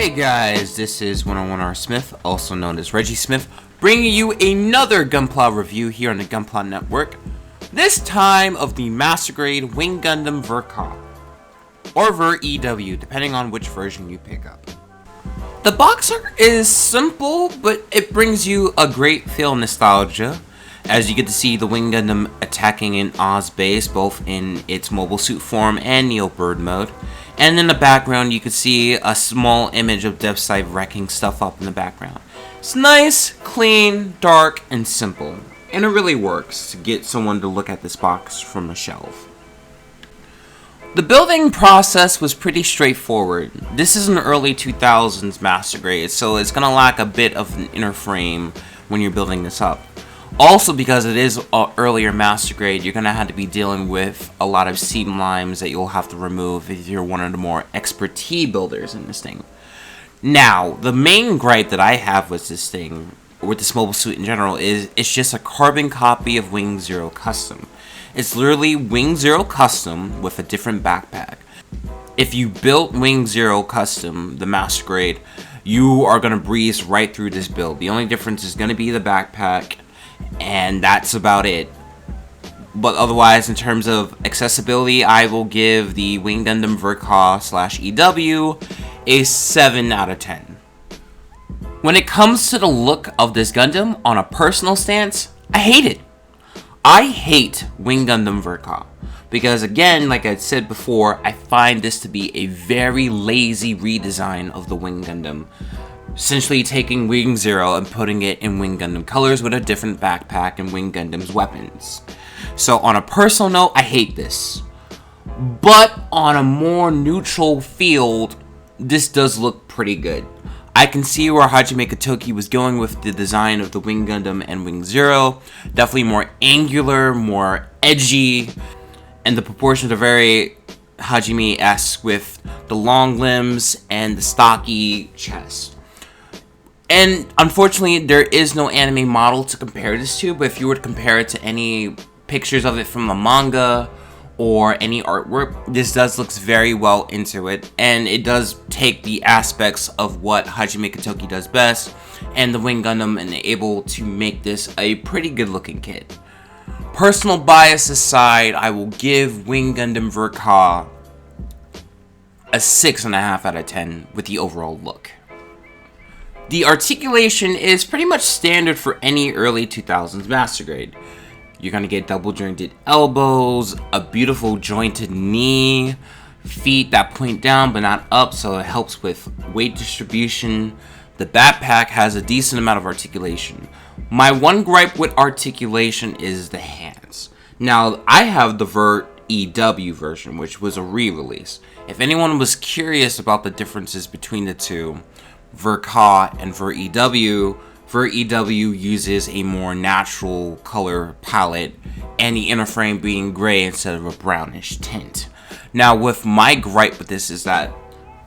Hey guys, this is 101R Smith, also known as Reggie Smith, bringing you another Gunpla review here on the Gunpla Network. This time of the Master Grade Wing Gundam Ver-Ka, or Ver-EW, depending on which version you pick up. The box art is simple, but it brings you a great feel of nostalgia, as you get to see the Wing Gundam attacking in Oz base, both in its mobile suit form and Neo Bird mode. And in the background, you can see a small image of Devside wrecking stuff up in the background. It's nice, clean, dark, and simple. And it really works to get someone to look at this box from a shelf. The building process was pretty straightforward. This is an early 2000s Master Grade, so it's going to lack a bit of an inner frame when you're building this up. Also, because it is an earlier Master Grade, you're going to have to be dealing with a lot of seam lines that you'll have to remove if you're one of the more expert T builders in this thing. Now, the main gripe that I have with this thing, with this mobile suit in general, is it's just a carbon copy of Wing Zero Custom. It's literally Wing Zero Custom with a different backpack. If you built Wing Zero Custom, the Master Grade, you are going to breeze right through this build. The only difference is going to be the backpack, and that's about it. But otherwise, in terms of accessibility, I will give the Wing Gundam Ver-Ka /EW a 7 out of 10. When it comes to the look of this Gundam, on a personal stance, I hate it. I hate Wing Gundam Ver-Ka. Because again, like I said before, I find this to be a very lazy redesign of the Wing Gundam. Essentially taking Wing Zero and putting it in Wing Gundam colors with a different backpack and Wing Gundam's weapons. So on a personal note, I hate this. But on a more neutral field, this does look pretty good. I can see where Hajime Katoki was going with the design of the Wing Gundam and Wing Zero. Definitely more angular, more edgy, and the proportions are very Hajime-esque with the long limbs and the stocky chest. And unfortunately, there is no anime model to compare this to, but if you were to compare it to any pictures of it from the manga or any artwork, this does look very well into it, and it does take the aspects of what Hajime Katoki does best and the Wing Gundam and able to make this a pretty good looking kit. Personal bias aside, I will give Wing Gundam Ver-Ka a 6.5 out of 10 with the overall look. The articulation is pretty much standard for any early 2000s Master Grade. You're going to get double jointed elbows, a beautiful jointed knee, feet that point down but not up, so it helps with weight distribution. The backpack has a decent amount of articulation. My one gripe with articulation is the hands. Now, I have the Ver-EW version, which was a re-release. If anyone was curious about the differences between the two, Ver-Ka and Ver-EW, Ver-EW uses a more natural color palette, and the inner frame being gray instead of a brownish tint. Now, with my gripe with this is that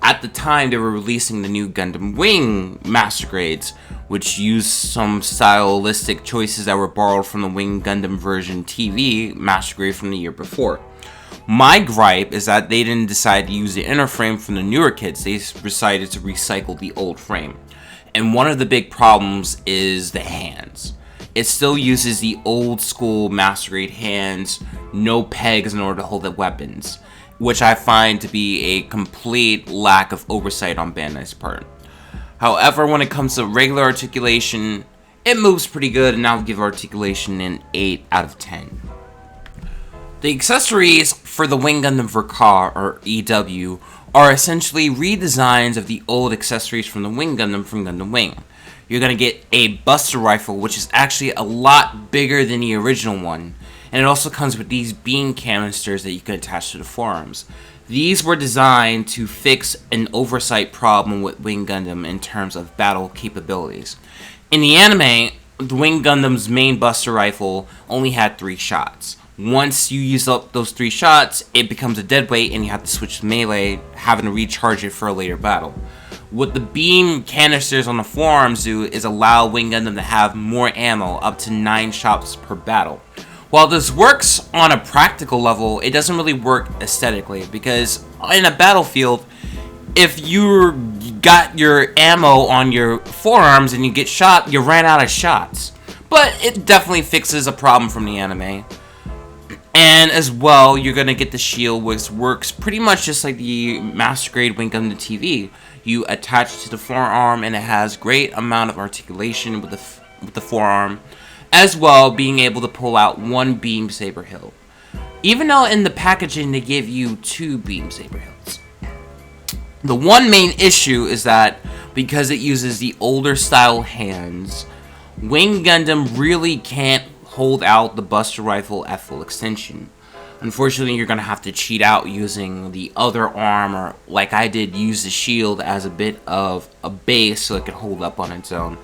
at the time they were releasing the new Gundam Wing Master Grades, which used some stylistic choices that were borrowed from the Wing Gundam version TV Master Grade from the year before. My gripe is that they didn't decide to use the inner frame from the newer kits, they decided to recycle the old frame. And one of the big problems is the hands. It still uses the old school Master Grade hands, no pegs in order to hold the weapons, which I find to be a complete lack of oversight on Bandai's part. However, when it comes to regular articulation, it moves pretty good, and I'll give articulation an 8 out of 10. The accessories for the Wing Gundam Ver-Ka, or EW, are essentially redesigns of the old accessories from the Wing Gundam from Gundam Wing. You're going to get a Buster Rifle, which is actually a lot bigger than the original one, and it also comes with these beam canisters that you can attach to the forearms. These were designed to fix an oversight problem with Wing Gundam in terms of battle capabilities. In the anime, the Wing Gundam's main Buster Rifle only had 3 shots. Once you use up those 3 shots, it becomes a dead weight and you have to switch to melee, having to recharge it for a later battle. What the beam canisters on the forearms do is allow Wing Gundam to have more ammo, up to 9 shots per battle. While this works on a practical level, it doesn't really work aesthetically, because in a battlefield, if you're got your ammo on your forearms and you get shot, you ran out of shots. But it definitely fixes a problem from the anime. And as well, you're going to get the shield, which works pretty much just like the Master Grade Wing Gundam TV. You attach it to the forearm, and it has great amount of articulation with the forearm, as well being able to pull out one beam saber hilt. Even though in the packaging they give you 2 beam saber hilts. The one main issue is that because it uses the older style hands, Wing Gundam really can't hold out the Buster Rifle at full extension. Unfortunately, you're going to have to cheat out using the other arm, or like I did, use the shield as a bit of a base so it could hold up on its own.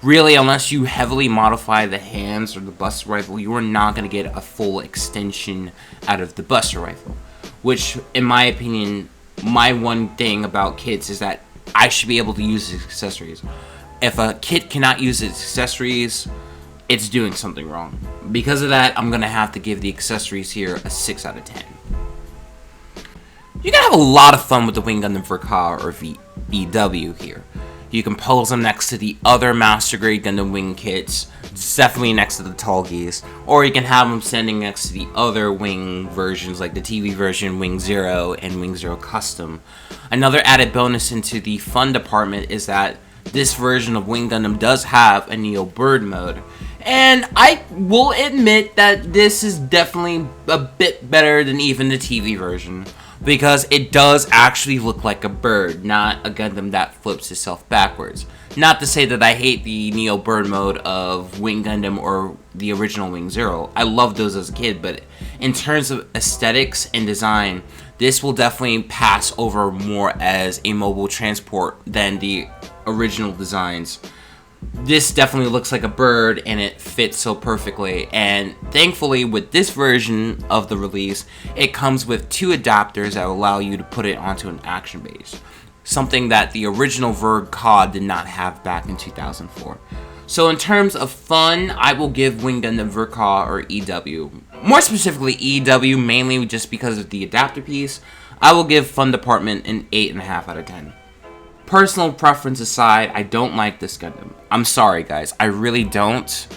Really, unless you heavily modify the hands or the Buster Rifle, you are not going to get a full extension out of the Buster Rifle. Which, in my opinion, my one thing about kits is that I should be able to use its accessories. If a kit cannot use its accessories, it's doing something wrong. Because of that, I'm going to have to give the accessories here a 6 out of 10. You can have a lot of fun with the Wing Gundam Verka or VEW here. You can pose them next to the other Master Grade Gundam Wing kits, definitely next to the Tallgeese, or you can have them standing next to the other Wing versions like the TV version, Wing Zero, and Wing Zero Custom. Another added bonus into the fun department is that this version of Wing Gundam does have a Neo Bird mode. And I will admit that this is definitely a bit better than even the TV version, because it does actually look like a bird, not a Gundam that flips itself backwards. Not to say that I hate the Neo Bird mode of Wing Gundam or the original Wing Zero. I loved those as a kid, but in terms of aesthetics and design, this will definitely pass over more as a mobile transport than the original designs. This definitely looks like a bird, and it fits so perfectly. And thankfully, with this version of the release, it comes with 2 adapters that allow you to put it onto an action base, something that the original Verka did not have back in 2004. So in terms of fun, I will give Wing Gundam Verka or EW, more specifically EW, mainly just because of the adapter piece. I will give Fun Department an 8.5 out of 10. Personal preference aside, I don't like this Gundam. I'm sorry, guys. I really don't.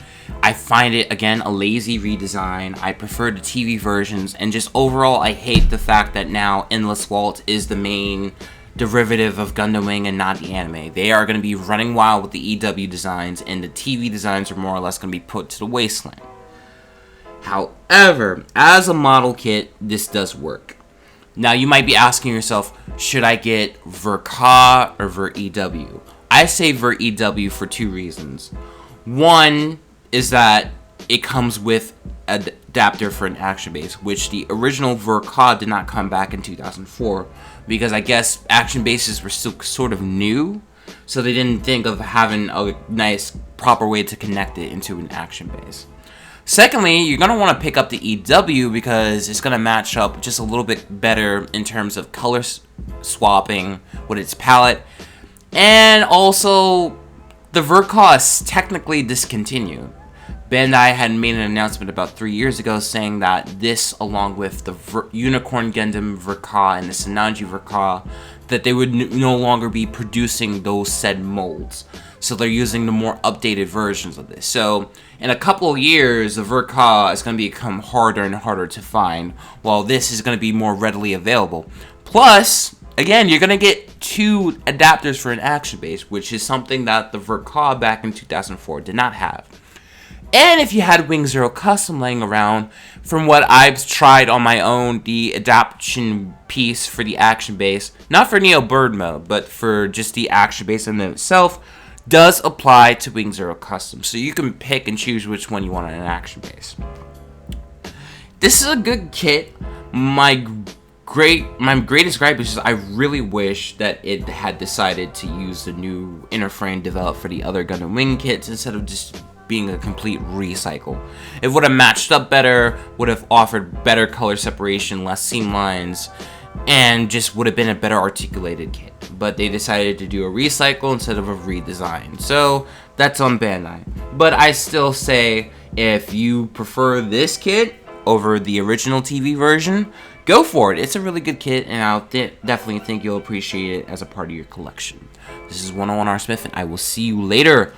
I find it, again, a lazy redesign. I prefer the TV versions, and just overall, I hate the fact that now Endless Waltz is the main derivative of Gundam Wing and not the anime. They are going to be running wild with the EW designs, and the TV designs are more or less going to be put to the wasteland. However, as a model kit, this does work. Now, you might be asking yourself, should I get Verka or VerEW? I say VerEW for 2 reasons. One is that it comes with an adapter for an action base, which the original Verka did not come back in 2004, because I guess action bases were still sort of new, so they didn't think of having a nice, proper way to connect it into an action base. Secondly, you're going to want to pick up the EW because it's going to match up just a little bit better in terms of color swapping with its palette. And also, the Verka is technically discontinued. Bandai had made an announcement about 3 years ago saying that this, along with the Unicorn Gundam Verka and the Sinanji Verka, that they would no longer be producing those said molds. So they're using the more updated versions of this. So in a couple of years, the Verka is going to become harder and harder to find, while this is going to be more readily available. Plus, again, you're going to get 2 adapters for an action base, which is something that the Verka back in 2004 did not have. And if you had Wing Zero Custom laying around, from what I've tried on my own, the adaptation piece for the action base, not for Neo Bird mode, but for just the action base in itself, does apply to Wing Zero Custom. So you can pick and choose which one you want on an action base. This is a good kit. My greatest gripe is just I really wish that it had decided to use the new inner frame developed for the other Gundam Wing kits instead of just being a complete recycle. It would have matched up better, would have offered better color separation, less seam lines, and just would have been a better articulated kit. But they decided to do a recycle instead of a redesign. So that's on Bandai. But I still say, if you prefer this kit over the original TV version, go for it. It's a really good kit, and I'll definitely think you'll appreciate it as a part of your collection. This is 101 R. Smith, and I will see you later.